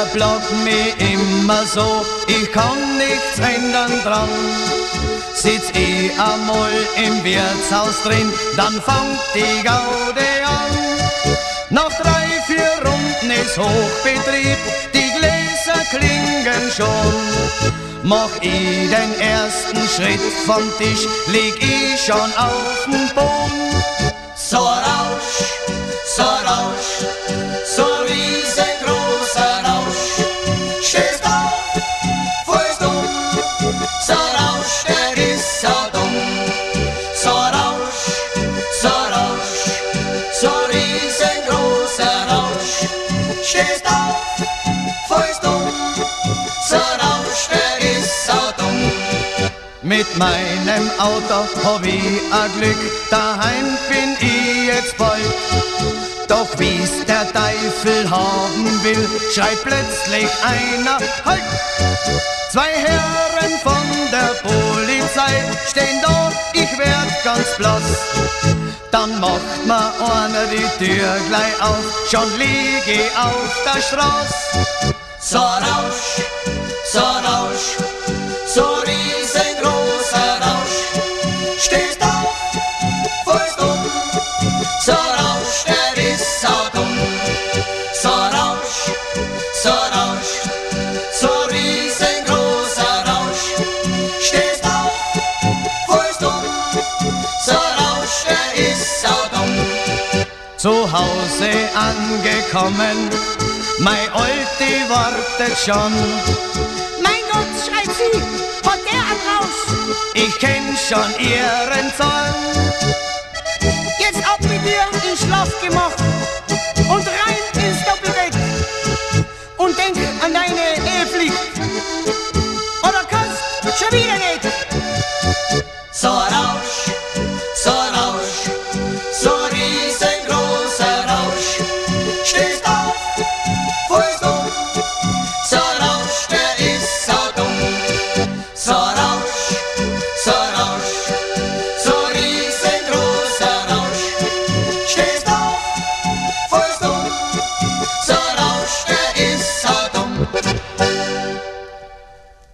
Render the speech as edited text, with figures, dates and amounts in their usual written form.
der blockt mich immer so, ich kann nichts ändern dran. Sitz ich einmal im Wirtshaus drin, dann fangt die Gaude an. Nach 3, 4 Runden ist Hochbetrieb, die Gläser klingen schon. Mach ich den ersten Schritt vom Tisch, leg ich schon auf den Boden. So Rausch, so riesengroßer Rausch. Stehst auf, fällst um, so Rausch, der ist so dumm. So Rausch, so riesengroßer Rausch. Stehst auf, fällst um, so Rausch, der ist so dumm. Mit meinem Auto hab ich ein Glück, daheim bin ich jetzt bald. Doch wie's der Teufel haben will, schreit plötzlich einer Halt! 2 Herren von der Polizei stehen da, ich werd ganz blass. Dann macht mir einer die Tür gleich auf, schon lieg ich auf der Straße. So Rausch, so riesengroßer Rausch. Stehst auf, fällst um, so Rausch, der ist so dumm. So Rausch, so riesengroßer Rausch. Stehst auf, fällst um, so Rausch, der ist so dumm. Zu Hause angekommen, mein Alte wartet schon. Mein Gott, schreit sie, hat der einen raus? Ich kenn schon ihren Zorn.